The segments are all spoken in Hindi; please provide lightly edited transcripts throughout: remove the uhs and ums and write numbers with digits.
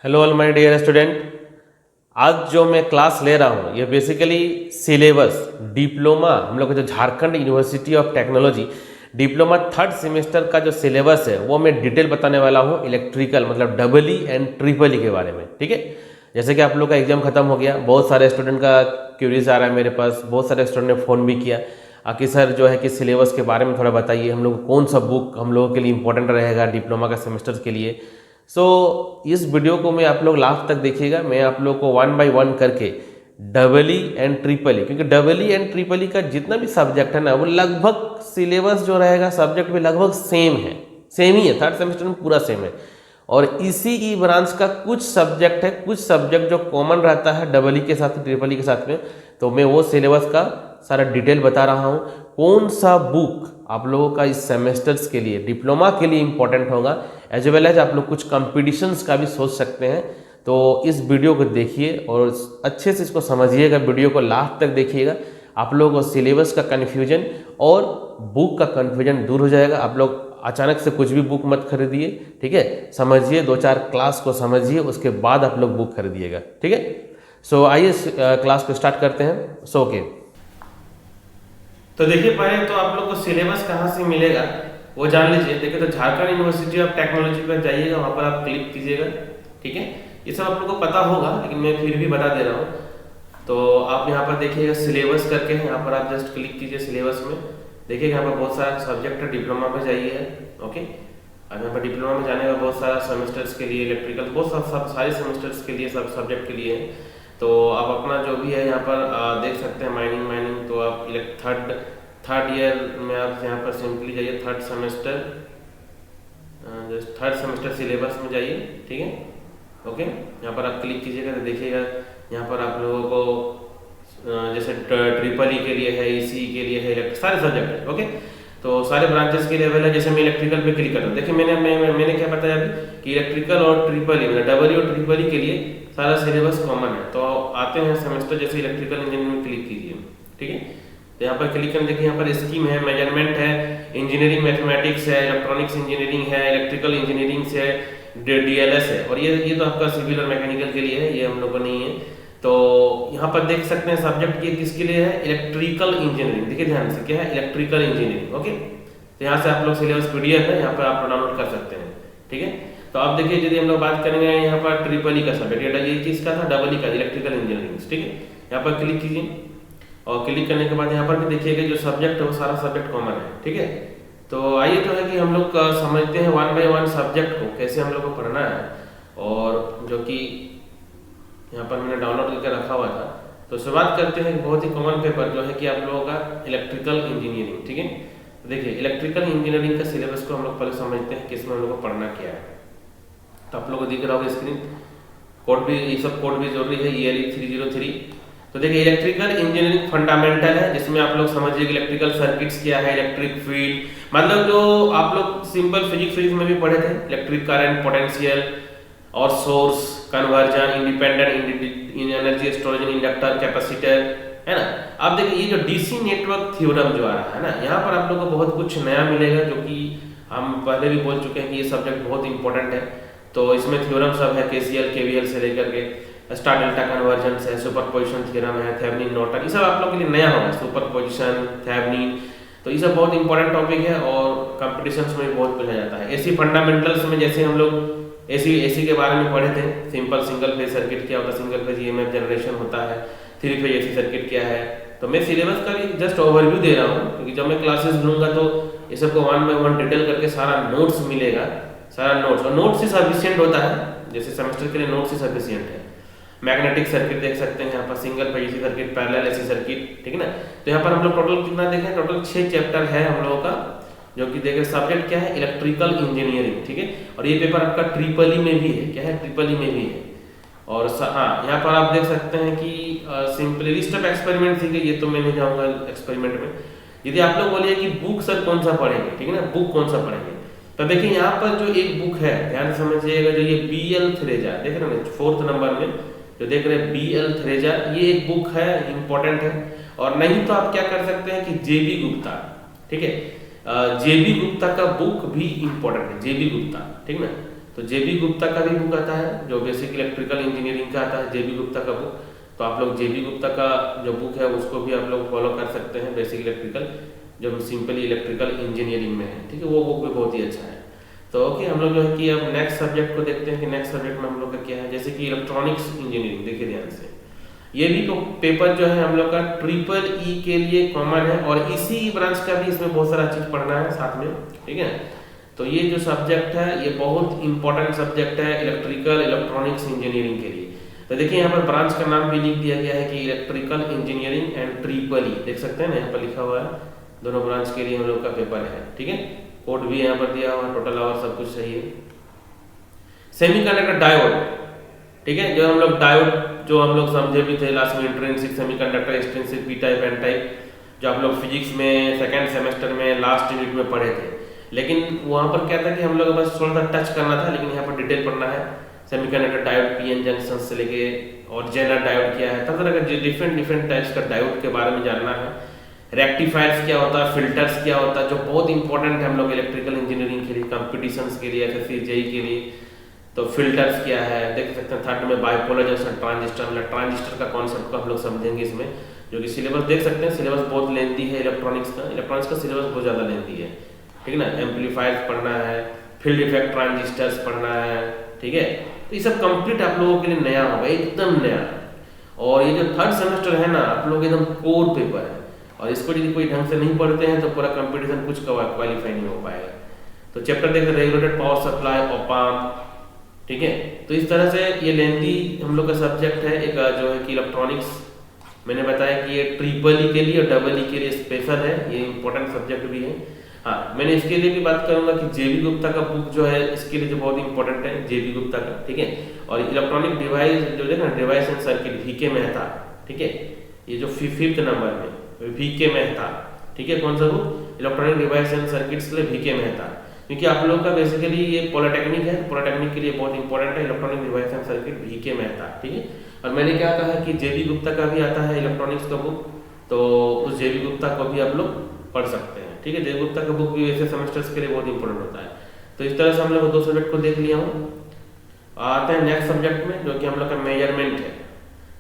Hello all my dear student. आज जो मैं क्लास ले रहा हूँ ये बेसिकली सिलेबस डिप्लोमा हम लोग का जो Jharkhand university of technology diploma third semester का जो सिलेबस है वो मैं डिटेल बताने वाला हूँ। इलेक्ट्रिकल मतलब double E and triple E के बारे में, ठीक है। जैसे कि आप लोग का एग्जाम खत्म हो गया, बहुत सारे स्टूडेंट का क्यूरीज आ रहा है मेरे पास, बहुत सारे स्टूडेंट ने फ़ोन भी किया कि सर जो है कि सिलेबस के बारे में थोड़ा बताइए, हम लोग कौन सा बुक हम लोगों के लिए इंपॉर्टेंट रहेगा डिप्लोमा का सेमेस्टर के लिए। इस वीडियो को मैं आप लोग लास्ट तक देखिएगा। मैं आप लोग को वन बाय वन करके double E and triple E, क्योंकि double E and triple E का जितना भी सब्जेक्ट है ना वो लगभग सिलेबस जो रहेगा सब्जेक्ट भी लगभग सेम है, सेम ही है, थर्ड सेमेस्टर में पूरा सेम है। और इसी ई ब्रांच का कुछ सब्जेक्ट है, कुछ सब्जेक्ट जो कॉमन रहता है डबल ई के साथ ट्रिपल ई के साथ में। तो मैं वो सिलेबस का सारा डिटेल बता रहा हूँ, कौन सा बुक आप लोगों का इस सेमेस्टर्स के लिए डिप्लोमा के लिए इंपॉर्टेंट होगा, एज वेल एज आप लोग कुछ कंपटीशंस का भी सोच सकते हैं। तो इस वीडियो को देखिए और अच्छे से इसको समझिएगा, वीडियो को लास्ट तक देखिएगा। आप लोगों को सिलेबस का कन्फ्यूजन और बुक का कन्फ्यूजन दूर हो जाएगा। आप लोग अचानक से कुछ भी बुक मत खरीदिए, ठीक है। समझिए, 2-4 क्लास को समझिए, उसके बाद आप लोग बुक खरीदिएगा, ठीक है। आइए क्लास को स्टार्ट करते हैं। ओके, तो देखिए पहले तो आप लोग को सिलेबस कहाँ से मिलेगा वो जान लीजिए। देखिए तो झारखंड यूनिवर्सिटी ऑफ टेक्नोलॉजी पर जाइएगा, वहाँ पर आप क्लिक कीजिएगा, ठीक है। ये सब आप लोग को पता होगा लेकिन मैं फिर भी बता दे रहा हूँ। तो आप यहाँ पर देखिएगा सिलेबस करके, यहाँ पर आप जस्ट क्लिक कीजिए सिलेबस में। देखिए यहाँ पर बहुत सारा सब्जेक्ट है, डिप्लोमा में जाइए, ओके। अब यहाँ पर डिप्लोमा में जाने का बहुत सारा सेमेस्टर्स के लिए इलेक्ट्रिकल बहुत सारे सेमेस्टर्स के लिए सब सब्जेक्ट के लिए है। तो आप अपना जो भी है यहाँ पर देख सकते हैं माइनिंग। तो आप थर्ड ईयर में आप यहाँ पर सिंपली जाइए, थर्ड सेमेस्टर सिलेबस में जाइए, ठीक है, ओके। यहाँ पर आप क्लिक कीजिएगा तो देखिएगा यहाँ पर आप लोगों को जैसे ट्रिपल ई के लिए है, ईसी के लिए है, सारे सब्जेक्ट है, ओके। तो सारे ब्रांचेस के लिए अवेलेबल है। जैसे मैं इलेक्ट्रिकल पे क्लिक करता हूँ, देखिए मैंने क्या बताया अभी कि इलेक्ट्रिकल और ट्रिपल ई मतलब डबल ई और ट्रिपल ई के लिए सारा सिलेबस कॉमन है। तो आते हैं सेमेस्टर, जैसे इलेक्ट्रिकल इंजीनियरिंग में क्लिक कीजिए, ठीक है। तो यहाँ पर क्लिक करने देखिए यहाँ पर स्कीम है, मेजरमेंट है, इंजीनियरिंग मैथमेटिक्स है, इलेक्ट्रॉनिक्स इंजीनियरिंग है, इलेक्ट्रिकल इंजीनियरिंग है, डीएलएस है। और ये तो आपका सिविल और मैकेनिकल के लिए है, ये हम लोग को नहीं है। तो यहाँ पर देख सकते हैं सब्जेक्ट ये किसके लिए है, इलेक्ट्रिकल इंजीनियरिंग। देखिए ध्यान से क्या है, इलेक्ट्रिकल इंजीनियरिंग, ओके। तो यहाँ से आप लोग सिलेबस पीडीएफ है, यहाँ पर आप डाउनलोड कर सकते हैं, ठीक है। तो आप देखिए यदि हम लोग बात करेंगे यहाँ पर ट्रिपल ई का सब्जेक्ट, ये किसका था, डबल ई का, इलेक्ट्रिकल इंजीनियरिंग, ठीक है। यहाँ पर क्लिक कीजिए और क्लिक करने के बाद यहाँ पर भी देखिएगा जो सब्जेक्ट है वो सारा सब्जेक्ट कॉमन है, ठीक है। तो आइए जो है कि हम लोग समझते हैं वन बाय वन सब्जेक्ट को कैसे हम लोग को पढ़ना है, और जो कि यहाँ पर मैंने डाउनलोड करके रखा हुआ था। तो शुरुआत करते हैं बहुत ही कॉमन पेपर जो है कि आप लोगों का इलेक्ट्रिकल इंजीनियरिंग, ठीक है। तो देखिए इलेक्ट्रिकल इंजीनियरिंग का सिलेबस को हम लोग पहले समझते हैं किसमें हम लोग को पढ़ना क्या है। तो आप लोग को दिख रहा होगा स्क्रीन, कोड भी, ये सब कोड भी जरूरी है, ELE 303। तो देखिए इलेक्ट्रिकल इंजीनियरिंग फंडामेंटल है, जिसमें आप लोग समझिए कि इलेक्ट्रिकल सर्किट्स क्या है, इलेक्ट्रिक फील्ड मतलब जो आप लोग सिंपल फिजिक्स में भी पढ़े थे, इलेक्ट्रिक करंट, पोटेंशियल और source, conversion, independent energy storage, inductor, capacitor, है ना। अब देखिए ये जो डीसी नेटवर्क थ्योरम जो आ रहा है ना, यहाँ पर आप लोग को बहुत कुछ नया मिलेगा, जो कि हम पहले भी बोल चुके हैं कि ये सब्जेक्ट बहुत इंपॉर्टेंट है। तो इसमें थ्योरम सब है, केसीएल केवीएल से लेकर के स्टार डेल्टा कन्वर्जन है, सुपरपोजिशन थ्योरम है, थेवेनिन नॉर्टन, ये सब आप लोग के लिए नया होगा, सुपरपोजिशन, थेवेनिन। तो ये सब बहुत इंपॉर्टेंट टॉपिक है और कंपटीशंस में बहुत पूछा जाता है। एसी फंडामेंटल्स में जैसे हम लोग एसी के बारे में पढ़े थे, सिंपल सिंगल फेज सर्किट क्या होता है, सिंगल फेज ईएमएफ जनरेशन होता है, 3 फेज एसी सर्किट क्या है। तो मैं सिलेबस का भी जस्ट ओवरव्यू दे रहा हूँ, क्योंकि जब मैं क्लासेस लूंगा तो ये सबको वन बाय वन डिटेल करके सारा नोट्स मिलेगा, सारा नोट्स, और नोट्स ही सफिशिएंट होता है, जैसे सेमेस्टर के लिए नोट्स ही सफिशिएंट है। मैग्नेटिक सर्किट देख सकते हैं यहाँ पर, single phase AC circuit, parallel AC circuit, ठीक है ना। तो यहाँ पर हम लोग टोटल कितना देखें, टोटल 6 चैप्टर है हम लोगों का, जो कि देखें सब्जेक्ट क्या है, इलेक्ट्रिकल इंजीनियरिंग, ठीक है। और ये पेपर आपका ट्रिपल ई में भी है, क्या है, ट्रिपल ई में भी है। और हाँ यहाँ पर आप देख सकते हैं कि सिंपली लिस्ट ऑफ एक्सपेरिमेंट, ठीक है, ये तो मैं नहीं जाऊँगा एक्सपेरिमेंट में। यदि आप लोग बोलिए कि बुक सर कौन सा पढ़ेंगे, ठीक है ना, बुक कौन सा पढ़ेंगे, तो देखिए यहाँ पर जो एक बुक है, ध्यान से समझिएगा, जो ये BL थ्रेजा देख रहे हैं 4th नंबर में जो देख रहे हैं, BL थ्रेजा, ये एक बुक है, इंपॉर्टेंट है। और नहीं तो आप क्या कर सकते हैं कि JB गुप्ता, ठीक है, JB गुप्ता का बुक भी इंपॉर्टेंट है, JB गुप्ता, ठीक ना। तो तो जेबी गुप्ता का भी बुक आता है जो बेसिक इलेक्ट्रिकल इंजीनियरिंग का आता है, जेबी गुप्ता का बुक। तो आप लोग जेबी गुप्ता का जो बुक है उसको भी आप लोग फॉलो कर सकते हैं, बेसिक इलेक्ट्रिकल जो सिंपली इलेक्ट्रिकल इंजीनियरिंग में है, ठीक है, वो बुक भी बहुत ही अच्छा है। तो ओके, हम लोग जो है कि अब नेक्स्ट सब्जेक्ट को देखते हैं कि नेक्स्ट सब्जेक्ट में हम लोग का क्या है। जैसे कि इलेक्ट्रॉनिक्स इंजीनियरिंग, देखिए ध्यान से, ये भी तो पेपर जो है हम लोग का ट्रिपल ई के लिए कॉमन है और इसी ब्रांच का भी इसमें बहुत सारा चीज पढ़ना है साथ में, ठीक है। तो ये जो सब्जेक्ट है ये बहुत इंपॉर्टेंट सब्जेक्ट है इलेक्ट्रिकल इलेक्ट्रॉनिक्स इंजीनियरिंग के लिए। तो देखिए यहाँ पर ब्रांच का नाम भी लिख दिया गया है कि इलेक्ट्रिकल इंजीनियरिंग एंड ट्रिपल ई, देख सकते हैं ना, यहाँ पर लिखा हुआ है, दोनों ब्रांच के लिए हम लोग का पेपर है, ठीक है। कोड भी यहाँ पर दिया हुआ है, टोटल आवर सब कुछ सही है। सेमीकंडक्टर डायोड, ठीक है, जो हम लोग डायोड जो हम लोग समझे भी थे लास्ट में, intrinsic semiconductor, extrinsic, P type, N type, जो आप लोग फिजिक्स में सेकंड सेमेस्टर में लास्ट यूनिट में पढ़े थे। लेकिन वहाँ पर क्या था कि हम लोग बस थोड़ा सा टच करना था, लेकिन यहाँ पर डिटेल पढ़ना है। सेमीकंडक्टर डायोड, पीएन जंक्शन से लेके और जेनर डायोड क्या है, तरह तरह का डिफरेंट टाइप्स का डायोड के बारे में जानना है। रेक्टिफायर्स क्या होता है, फिल्टर्स क्या होता है, जो बहुत इंपॉर्टेंट है हम लोग इलेक्ट्रिकल इंजीनियरिंग के लिए, कंपटीशंस के लिए, एसएससी जेई के लिए। तो फिल्टर्स क्या है देख सकते हैं। थर्ड में बाइपोलर जंक्शन ट्रांजिस्टर, मतलब ट्रांजिस्टर का कॉन्सेप्ट को हम लोग समझेंगे इसमें, जो कि सिलेबस देख सकते हैं, सिलेबस बहुत लेंथी है इलेक्ट्रॉनिक्स का सिलेबस बहुत ज़्यादा लेंथी है, ठीक है ना। एम्पलीफायर्स पढ़ना है, फील्ड इफेक्ट ट्रांजिस्टर्स पढ़ना है, ठीक है। तो ये सब कंप्लीट आप लोगों के लिए नया होगा, एकदम नया। और ये जो थर्ड सेमेस्टर है ना, आप लोग एकदम कोर पेपर है, और इसको यदि कोई ढंग से नहीं पढ़ते हैं तो पूरा कंपटीशन कुछ क्वालिफाई नहीं हो पाएगा। तो चैप्टर देखते रेगुलेटेड पावर सप्लाई, ऑप-एम्प, ठीक है। तो इस तरह से ये लेंथी हम लोग का सब्जेक्ट है। एक जो है कि इलेक्ट्रॉनिक्स मैंने बताया कि ये ट्रिपल ई के लिए और डबल ई के लिए स्पेशल है, ये इंपॉर्टेंट सब्जेक्ट भी है। हाँ, मैंने इसके लिए भी बात करूंगा कि जेबी गुप्ता का बुक जो है इसके लिए जो बहुत इंपॉर्टेंट है, जेबी गुप्ता का, ठीक है। और इलेक्ट्रॉनिक डिवाइस जो देखा ना, device and circuit, V K Mehta, ठीक है, ये जो 5th नंबर में वीके मेहता, ठीक है। कौन सा book? Electronic device and circuits के लिए वीके मेहता, क्योंकि आप लोगों का बेसिकली ये पॉलिटेक्निक है, पॉलिटेक्निक के लिए बहुत इंपॉर्टेंट है electronic device and circuit, V K Mehta, ठीक है। और मैंने क्या कहा कि जेबी गुप्ता का भी आता है इलेक्ट्रॉनिक्स का बुक, तो उस जेबी गुप्ता को भी आप लोग पढ़ सकते हैं, ठीक है। जेबी गुप्ता का बुक भी ऐसे सेमेस्टर्स के लिए बहुत इंपॉर्टेंट होता है। तो इस तरह से हम लोग 2 सब्जेक्ट को देख लिया हूँ। आते हैं नेक्स्ट सब्जेक्ट में, जो कि हम लोग का मेजरमेंट है।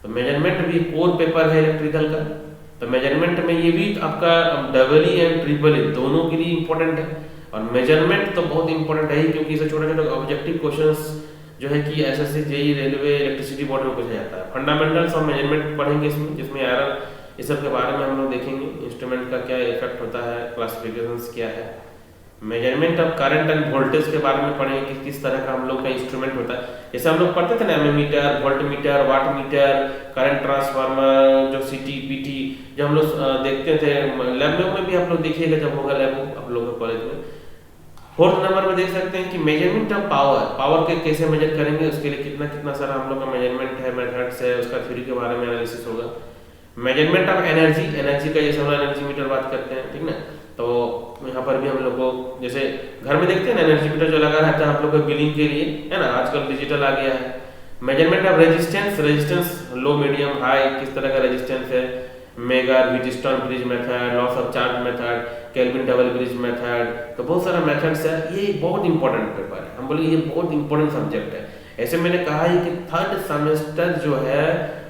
तो मेजरमेंट भी कोर पेपर है इलेक्ट्रिकल का। तो मेजरमेंट में ये भी आपका डबल ई एंड ट्रिपल ई दोनों के लिए इंपॉर्टेंट है। और मेजरमेंट तो बहुत इंपॉर्टेंट है ही, क्योंकि इसे छोटे छोटे ऑब्जेक्टिव क्वेश्चंस जो है कि SSC JE railway electricity board में पूछा जाता है। फंडामेंटल्स ऑफ मेजरमेंट पढ़ेंगे इसमें, जिसमें आयरन ये सब के बारे में हम लोग देखेंगे, इंस्ट्रूमेंट का क्या इफेक्ट होता है, क्लासिफिकेशंस क्या है। Measurement of current end voltage के बारे में पढ़ेंगे कि किस तरह का हम लोग का इंस्ट्रूमेंट होता है। जैसे हम लोग पढ़ते थे ना, एमीमीटर, वोल्टमीटर, वाटमीटर, करंट ट्रांसफार्मर, जो सीटी पीटी, जो हम लोग देखते थे लैब में भी आप लोग देखिएगा जब होगा लैब आप लोगों के कॉलेज में। 4th नंबर में देख सकते हैं कि मेजरमेंट ऑफ पावर, पावर के कैसे मेजर करेंगे, उसके लिए कितना कितना सारा हम लोग का मेजरमेंट है, मेथड्स है, उसका थ्योरी के बारे में एनालिसिस होगा। मेजरमेंट ऑफ एनर्जी, एनर्जी का जैसे हम लोग एनर्जी मीटर बात करते हैं, ठीक ना। तो यहाँ पर भी हम लोग को जैसे घर में देखते हैं ना, एनर्जी मीटर जो लगा रहता है आप लोग को बिलिंग के लिए, है ना, आजकल डिजिटल आ गया है। Measurement of resistance, resistance low medium high किस तरह का रेजिस्टेंस है, mega Wheatstone bridge method, loss of charge method, kelvin double bridge method, तो बहुत सारा मेथड्स है। ये बहुत इंपॉर्टेंट पेपर है, हम बोले ये बहुत इंपॉर्टेंट सब्जेक्ट है। ऐसे मैंने कहा है कि थर्ड सेमेस्टर जो है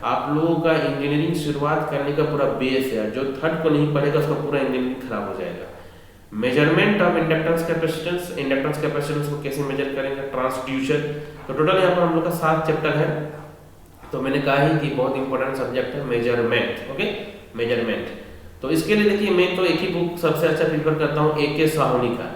आप लोगों का इंजीनियरिंग शुरुआत करने का पूरा बेस है, जो थर्ड को नहीं पढ़ेगा उसका पूरा इंजीनियरिंग खराब हो जाएगा। Measurement of inductance capacitance, inductance capacitance को कैसे मेजर करेंगे, ट्रांसड्यूसर, तो टोटल यहाँ पर हम लोग का 7 चैप्टर है। तो मैंने कहा ही कि बहुत इंपॉर्टेंट सब्जेक्ट है मेजरमेंट, ओके, मेजरमेंट। तो इसके लिए देखिए मैं तो एक ही बुक सबसे अच्छा प्रीफर करता हूँ, AK साहनी का।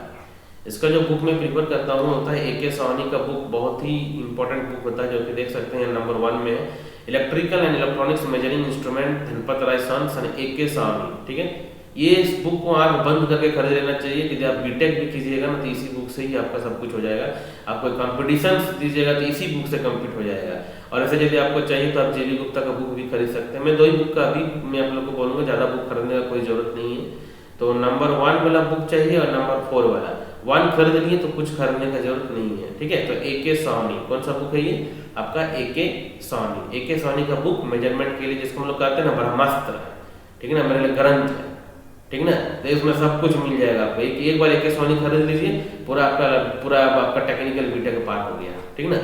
इसका जो बुक मैं प्रीफर करता हूँ होता है AK साहनी का बुक, बहुत ही इंपॉर्टेंट बुक होता है, जो कि देख सकते हैं नंबर 1 में है, electrical and electronics measuring instrument, Dhanpat Rai sons and AK Sahni, ठीक है। ये इस बुक को आंख बंद करके खरीद लेना चाहिए कि आप बीटेक भी कीजिएगा ना तो इसी बुक से ही आपका सब कुछ हो जाएगा। आप कोई कॉम्पिटिशन दीजिएगा तो इसी बुक से कंप्लीट हो जाएगा। और ऐसे यदि आपको चाहिए तो आप जेबी गुप्ता का बुक भी खरीद सकते हैं। मैं 2 ही बुक का अभी मैं आप लोग को बोलूँगा, ज़्यादा बुक खरीदने का कोई जरूरत नहीं है। तो नंबर 1 वाला बुक चाहिए और नंबर 4 वाला, 1 खरीद लिए तो कुछ खरीदने का जरूरत नहीं है, ठीक है। तो AK साहनी, कौन सा बुक है ये आपका, AK साहनी। AK साहनी का बुक मेजरमेंट के लिए, जिसको हम लोग कहते हैं ना ब्रह्मास्त्र, ठीक है ना, मेरे लिए ग्रंथ है, ठीक ना। तो इसमें सब कुछ मिल जाएगा आपको, एक बार एक सोनी खरीद लीजिए, पूरा आपका टेक्निकल बीटेक पार्ट हो गया, ठीक ना।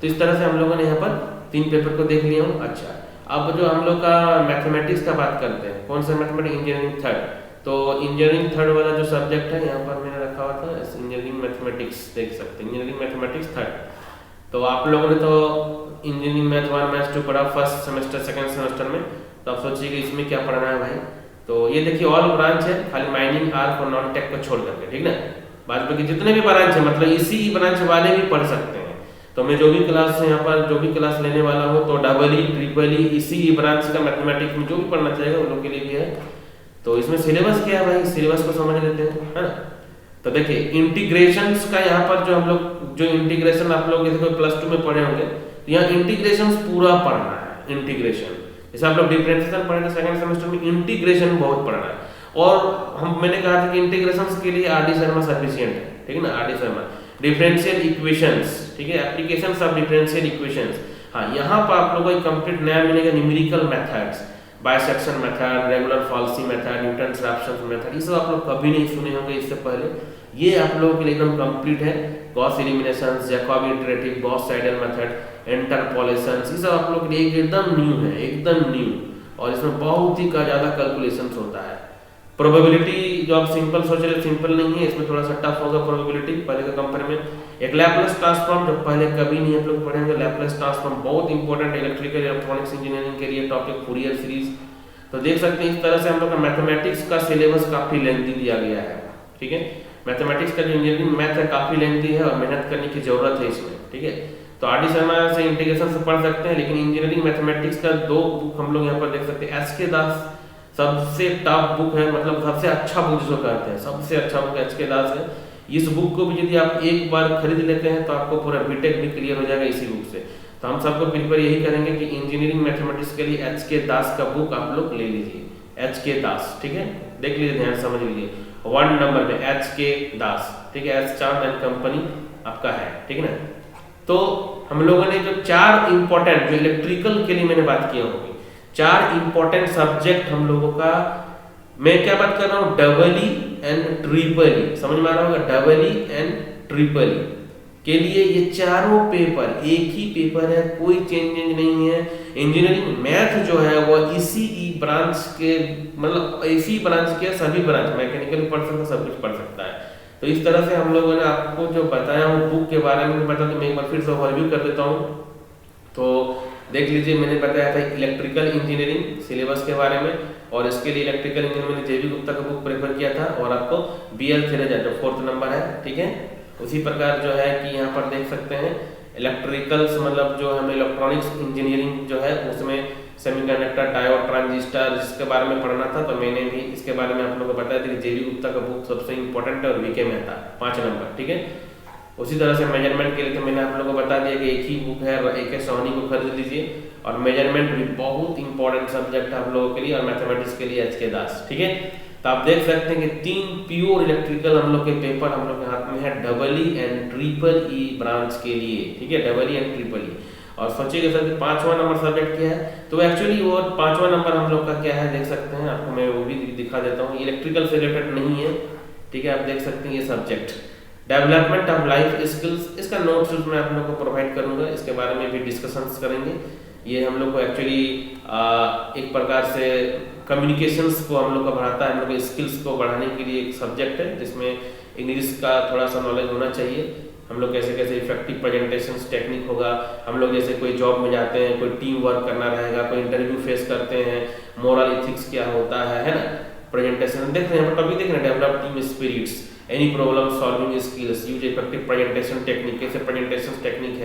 तो इस तरह से हम लोगों ने यहाँ पर 3 पेपर को देख लिया हूँ। अच्छा, अब जो हम लोग का मैथमेटिक्स का बात करते हैं, कौन सा मैथमेटिक्स, इंजीनियरिंग थर्ड। तो इंजीनियरिंग थर्ड वाला जो सब्जेक्ट है यहाँ पर मैंने रखा हुआ था इंजीनियरिंग मैथमेटिक्स, देख सकते हैं इंजीनियरिंग मैथमेटिक्स थर्ड। तो आप लोगों ने तो इंजीनियरिंग मैथ 1 मैथ 2 पढ़ा फर्स्ट सेमेस्टर सेकंड सेमेस्टर में, तो आप सोचिए कि इसमें क्या पढ़ना है भाई। तो ये देखिए ऑल ब्रांच है, खाली माइनिंग आर्क और नॉन टेक को छोड़ करके, ठीक ना। बाद में जितने भी ब्रांच है, मतलब इसी ब्रांच वाले भी पढ़ सकते हैं। तो मैं जो भी क्लास यहाँ पर जो भी क्लास लेने वाला हूँ, तो डबल ई ट्रिपल ई इसी ब्रांच का मैथमेटिक्स में जो भी पढ़ना चाहेगा उन लोग के लिए भी है। तो इसमें सिलेबस क्या है भाई, सिलेबस को समझ लेते हैं, है ना। तो देखिए इंटीग्रेशंस का यहाँ पर जो हम लोग जो इंटीग्रेशन आप लोग जैसे प्लस 2 में पढ़े होंगे, तो यहाँ इंटीग्रेशन पूरा पढ़ना है। इंटीग्रेशन जैसे आप लोग डिफरेंशिएशन पढ़े थे सेकंड सेमेस्टर में, इंटीग्रेशन बहुत पढ़ना है। और मैंने कहा था कि इंटीग्रेशन के लिए आर डी शर्मा सफिशिएंट है, ठीक है ना। R D Sharma differential equations, ठीक है, एप्लीकेशंस ऑफ डिफरेंशियल इक्वेशंस। हाँ, यहाँ पर आप लोगों को कंप्लीट नया मिलेगा numerical methods, bisection method, regular falsies method, Newton's Raphson method, ये सब आप लोग कभी नहीं सुने होंगे इससे पहले। ये आप लोगों के लिए एकदम कंप्लीट है। Gauss elimination, Jacobi iterative, Gauss Seidel method, interpolations, ये सब आप लोग के लिए एकदम न्यू है, एकदम न्यू। और इसमें बहुत ही ज्यादा कैलकुलेशंस होता है। प्रोबेबिलिटी जो आप सिंपल सोच रहे सिंपल नहीं है, इसमें थोड़ा सा टफ होगा प्रोबेबिलिटी पहले के कंपेयर में। एक लैपलेस ट्रांसफॉर्म जो पहले कभी नहीं आप लोग पढ़ेंगे, लैपलेस ट्रांसफॉर्म बहुत इंपॉर्टेंट इलेक्ट्रिकल इलेक्ट्रॉनिक्स इंजीनियरिंग के लिए टॉपिक, फूरियर सीरीज। तो देख सकते हैं इस तरह से हम लोग का मैथमेटिक्स का सिलेबस काफी लेंथी दिया गया है, ठीक है। मैथमेटिक्स का जो इंजीनियरिंग मैथ है काफी लेंथी है और मेहनत करने की जरूरत है इसमें, ठीक है। तो आर डी शर्मा से इंटीग्रेशन से पढ़ सकते हैं, लेकिन इंजीनियरिंग मैथमेटिक्स का 2 बुक हम लोग यहाँ पर देख सकते हैं। एच के दास सबसे टॉप बुक है, मतलब सबसे अच्छा बुक जिसको कहते हैं, सबसे अच्छा बुक एच के दास है। इस बुक को भी यदि आप एक बार खरीद लेते हैं तो आपको पूरा बीटेक भी क्लियर हो जाएगा इसी बुक से। तो हम सबको प्रिपेयर यही करेंगे कि इंजीनियरिंग मैथमेटिक्स के लिए एच के दास का बुक आप लोग ले लीजिए, एच के दास, ठीक है। देख लीजिए, ध्यान समझ लीजिए, 1 नंबर में एच के दास, ठीक है, एच चांद एंड कंपनी आपका है, ठीक है ना। तो हम लोगों ने जो 4 इंपॉर्टेंट जो इलेक्ट्रिकल के लिए मैंने बात किया होगी, 4 इंपॉर्टेंट सब्जेक्ट हम लोगों का, मैं क्या बात कर रहा हूँ, डबल ई एंड ट्रिपल ई, समझ में आ रहा होगा, double E and triple E के लिए ये चारों पेपर एक ही पेपर है, कोई चेंज नहीं है। इंजीनियरिंग मैथ जो है वो इसी ब्रांच के, मतलब इसी ब्रांच के सभी ब्रांच, मैकेनिकल पढ़ सकता है, सब कुछ पढ़ सकता है। तो इस तरह से हम लोगों ने आपको जो बताया हूँ बुक के बारे में बता, तो मैं एक बार फिर से ओवरव्यू कर देता हूँ। तो देख लीजिए, मैंने बताया था इलेक्ट्रिकल इंजीनियरिंग सिलेबस के बारे में, और इसके लिए इलेक्ट्रिकल इंजीनियरिंग मैंने जेबी गुप्ता का बुक प्रेफर किया था, और आपको BL थ्रेजर जो 4th नंबर है, ठीक है। उसी प्रकार जो है कि यहाँ पर देख सकते हैं इलेक्ट्रिकल्स, मतलब जो हमें इलेक्ट्रॉनिक्स इंजीनियरिंग जो है उसमें सेमीकंडक्टर, डायोड, ट्रांजिस्टर, जिसके बारे में पढ़ना था, तो मैंने भी इसके बारे में आप लोगों को बताया था कि जेबी गुप्ता का बुक सबसे इंपॉर्टेंट है और वीके में था 5 नंबर, ठीक है। उसी तरह से मेजरमेंट के लिए तो मैंने आप लोगों को बता दिया कि एक ही बुक है, AK सोनी को खरीद लीजिए। और मेजरमेंट भी बहुत इंपॉर्टेंट सब्जेक्ट है आप लोगों के लिए, और मैथमेटिक्स के लिए एच के दास, ठीक है। तो आप देख सकते हैं कि 3 प्योर इलेक्ट्रिकल हम लोग के पेपर हम लोग के हाथ में है, double E and triple E branch के लिए, ठीक है, डबल ई एंड ट्रिपल ई। और सोचिएगा सर 5वां नंबर सब्जेक्ट क्या है, तो एक्चुअली वो 5वां नंबर हम लोग का क्या है, देख सकते हैं, आपको मैं वो भी दिखा देता हूँ। इलेक्ट्रिकल से रिलेटेड नहीं है, ठीक है, आप देख सकते हैं ये subject development of life skills, इसका नोट्स मैं आप लोग को प्रोवाइड करूंगा, इसके बारे में भी डिस्कशंस करेंगे। ये हम लोग को एक्चुअली एक प्रकार से कम्युनिकेशंस को हम लोग को बढ़ाता है, हम लोग स्किल्स को बढ़ाने के लिए एक सब्जेक्ट है, जिसमें इंग्लिश का थोड़ा सा नॉलेज होना चाहिए। हम लोग कैसे कैसे इफेक्टिव प्रेजेंटेशंस टेक्निक होगा, हम लोग जैसे कोई जॉब में जाते हैं, कोई टीम वर्क करना रहेगा, कोई इंटरव्यू फेस करते हैं, मोरल एथिक्स क्या होता है ना। प्रेजेंटेशन देखते हैं, टॉपिक देख रहे हैं, develop team spirits, any problem solving skills, use effective presentation technique, कैसे प्रेजेंटेशन टेक्निक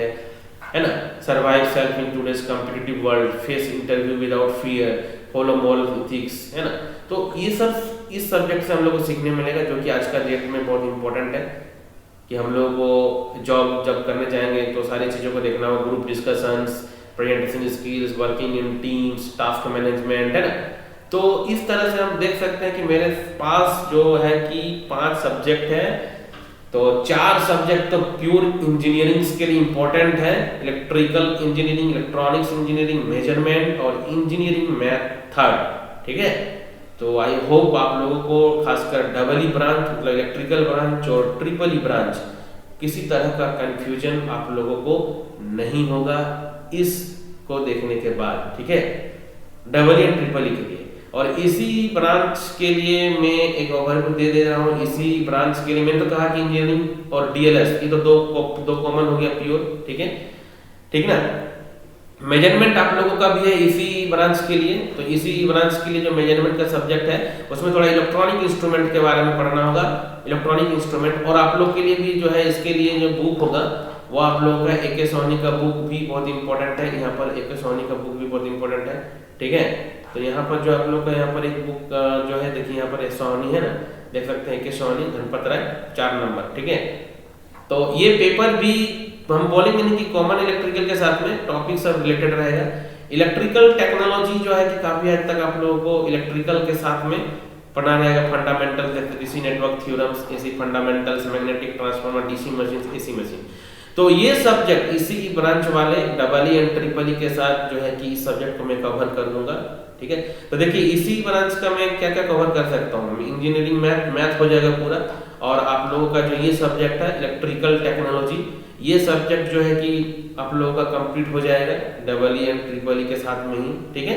है ना। Survive self in today's competitive world, face interview without fear, follow moral ethics, है ना। तो ये सब इस सब्जेक्ट से हम लोग को सीखने मिलेगा, जो कि आज का डेट में बहुत इंपॉर्टेंट है कि हम लोग को जॉब जब करने जाएंगे तो सारी चीज़ों को देखना होगा, group discussions, presentation skills, working in teams, task management, है ना। तो इस तरह से हम देख सकते हैं कि मेरे पास जो है कि 5 सब्जेक्ट है, तो 4 सब्जेक्ट तो प्योर इंजीनियरिंग के लिए इंपॉर्टेंट है, electrical engineering, electronics engineering, measurement और इंजीनियरिंग मैथ थर्ड, ठीक है। तो आई होप आप लोगों को खासकर डबल ई ब्रांच मतलब इलेक्ट्रिकल ब्रांच और ट्रिपल ई ब्रांच किसी तरह का कंफ्यूजन आप लोगों को नहीं होगा इसको देखने के बाद, ठीक है। Double E and triple E के लिए और इसी ब्रांच के लिए मैं एक ओवरव्यू दे रहा हूँ। इसी ब्रांच के लिए मैंने तो कहा कि इंजीनियरिंग और डीएलएस ये तो दो कॉमन हो गया प्योर, ठीक है, ठीक ना। मेजरमेंट आप लोगों का भी है इसी ब्रांच के लिए, तो इसी ब्रांच के लिए जो मेजरमेंट का सब्जेक्ट है उसमें थोड़ा इलेक्ट्रॉनिक इंस्ट्रूमेंट के बारे में पढ़ना होगा, इलेक्ट्रॉनिक इंस्ट्रूमेंट। और आप लोग के लिए भी जो है इसके लिए जो बुक होगा वो आप लोगों का ए के सोनी का बुक भी बहुत इंपॉर्टेंट है। यहाँ पर ए के सोनी का बुक भी बहुत इंपॉर्टेंट है, ठीक है। तो यहाँ पर जो आप लोग का यहाँ पर एक बुक जो है देखिए यहाँ पर सोनी है ना, देख सकते हैं ए के सोनी धनपत राय 4 नंबर, ठीक है। तो ये पेपर भी हम बोलेंगे नहीं कि कॉमन इलेक्ट्रिकल के साथ में टॉपिक सब रिलेटेड रहेगा। इलेक्ट्रिकल टेक्नोलॉजी जो है कि काफी हद तक आप लोगों को इलेक्ट्रिकल के साथ में पढ़ना रहेगा। Fundamental DC network theorems, AC fundamentals, magnetic transformer, DC machine, AC machine. तो ये सब्जेक्ट इसी ब्रांच वाले double E and triple E के साथ जो है कि इस सब्जेक्ट को मैं कवर कर लूंगा, ठीक है। तो देखिए इसी ब्रांच का मैं क्या क्या कवर कर सकता हूँ, इंजीनियरिंग मैथ हो जाएगा पूरा, और आप लोगों का जो ये सब्जेक्ट है इलेक्ट्रिकल टेक्नोलॉजी, ये सब्जेक्ट जो है कि आप लोगों का कंप्लीट हो जाएगा double E and triple E के साथ में ही, ठीक है।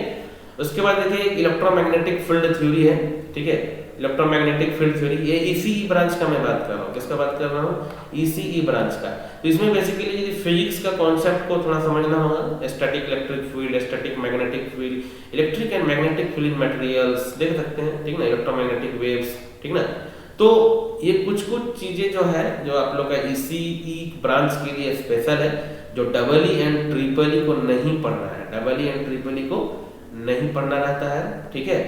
उसके बाद देखिए इलेक्ट्रोमैग्नेटिक फील्ड थ्योरी है, ठीक है, इलेक्ट्रोमैग्नेटिक फील्ड थ्योरी, ये इसी ब्रांच का मैं बात कर रहा हूँ। किसका बात कर रहा हूँ? इसी ब्रांच का। तो इसमें बेसिकली फिजिक्स का कॉन्सेप्ट को थोड़ा समझना होगा, static electric field, static magnetic field, electric and magnetic field materials देख सकते हैं, ठीक ना, इलेक्ट्रोमैग्नेटिक वेव्स, ठीक ना। तो ये कुछ चीजें जो है जो आप लोग का इसी ब्रांच के लिए स्पेशल है, जो डबल ई एंड ट्रिपल ई को नहीं पढ़ना है, डबल ई एंड ट्रिपल ई को नहीं पढ़ना रहता है, ठीक है,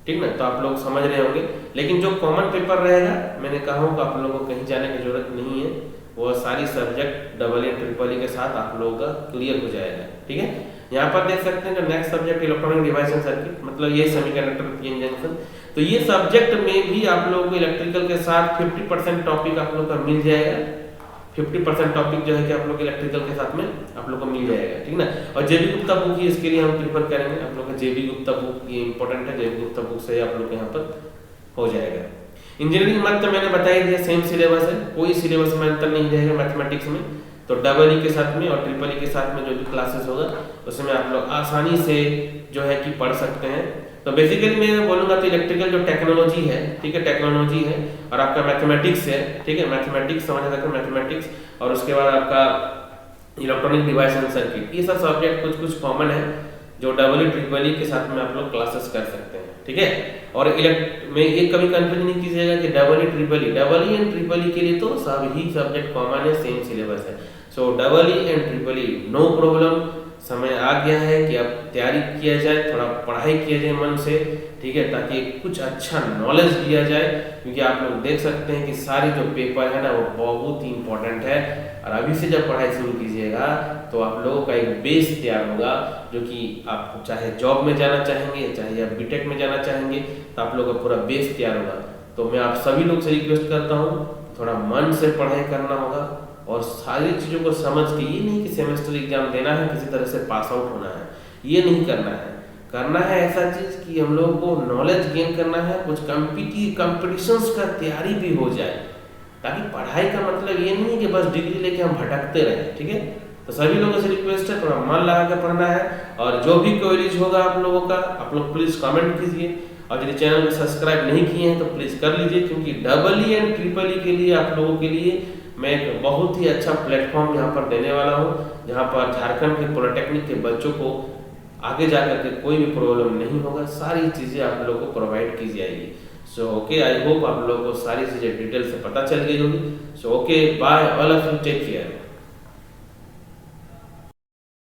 ठीक ना। तो आप लोग समझ रहे होंगे। लेकिन जो कॉमन पेपर रहेगा मैंने कहा हूँ आप लोगों को कहीं जाने की जरूरत नहीं है, वो सारी subject double E triple E के साथ आप लोगों का क्लियर हो जाएगा, ठीक है। यहाँ पर देख सकते हैं जो next subject electronic device and circuit, मतलब ये सेमीकंडक्टर पीएन जंक्शन। तो ये सब्जेक्ट में भी आप लोगों को इलेक्ट्रिकल के साथ 50% टॉपिक आप लोग का मिल जाएगा, 50% टॉपिक जो है कि आप लोग इलेक्ट्रिकल के साथ में आप लोग को मिल जाएगा, ठीक ना। और जेबी गुप्ता बुक ही इसके लिए हम प्रीफर करेंगे, आप लोग का जेबी गुप्ता बुक ये इंपॉर्टेंट है, जेबी गुप्ता बुक से आप लोग यहाँ पर हो जाएगा। इंजीनियरिंग मैथ तो मैंने बता ही दिया, सेम सिलेबस है, कोई सिलेबस में अंतर नहीं रहेगा मैथमेटिक्स में। तो डबल ई के साथ में और ट्रिपल ई के साथ में जो भी क्लासेस होगा उसमें आप लोग आसानी से जो है कि पढ़ सकते हैं। तो बेसिकली मैं बोलूंगा तो इलेक्ट्रिकल जो टेक्नोलॉजी है, ठीक है, टेक्नोलॉजी है, और आपका मैथमेटिक्स है, ठीक है, मैथमेटिक्स समझ रखो मैथमेटिक्स, और उसके बाद आपका इलेक्ट्रॉनिक डिवाइस एंड सर्किट, ये सब सब्जेक्ट कुछ कॉमन है जो डबल ई ट्रिपल ई के साथ में आप लोग क्लासेस कर सकते हैं, ठीक है। और में ये कभी कंफ्यूजन नहीं कीजिएगा कि double E and triple E के लिए तो सभी सब्जेक्ट कॉमन है, सेम सिलेबस है। So double E and triple E no problem, समय आ गया है कि अब तैयारी किया जाए, थोड़ा पढ़ाई किया जाए मन से, ठीक है, ताकि कुछ अच्छा नॉलेज दिया जाए। क्योंकि आप लोग देख सकते हैं कि सारे जो पेपर है ना वो बहुत ही इंपॉर्टेंट है, और अभी से जब पढ़ाई शुरू कीजिएगा तो आप लोगों का एक बेस तैयार होगा, जो कि आप चाहे जॉब में जाना चाहेंगे, चाहे आप बीटेक में जाना चाहेंगे, तो आप लोगों का पूरा बेस तैयार होगा। तो मैं आप सभी लोग से रिक्वेस्ट करता हूँ थोड़ा मन से पढ़ाई करना होगा, और सारी चीज़ों को समझ के, ये नहीं कि सेमेस्टर एग्जाम देना है किसी तरह से पास आउट होना है, ये नहीं करना है। करना है ऐसा चीज़ कि हम लोगों को नॉलेज गेन करना है, कुछ कंपटीशंस का तैयारी भी हो जाए, ताकि पढ़ाई का मतलब ये नहीं कि बस डिग्री लेके हम भटकते रहे, ठीक है। तो सभी लोगों से रिक्वेस्ट है थोड़ा मन लगा के पढ़ना है, और जो भी क्वेरीज होगा आप लोगों का आप लोग प्लीज़ कमेंट कीजिए, और यदि चैनल को सब्सक्राइब नहीं किए हैं तो प्लीज़ कर लीजिए, क्योंकि double E and triple E के लिए आप लोगों के लिए मैं एक बहुत ही अच्छा प्लेटफॉर्म यहाँ पर देने वाला हूँ, जहाँ पर झारखंड के पॉलिटेक्निक के बच्चों को आगे जाकर के कोई भी प्रॉब्लम नहीं होगा, सारी चीज़ें आप लोगों को प्रोवाइड की जाएगी। सो ओके, आई होप आप लोगों को सारी चीज़ें डिटेल से पता चल गई होगी। So okay, bye, all of you, take care.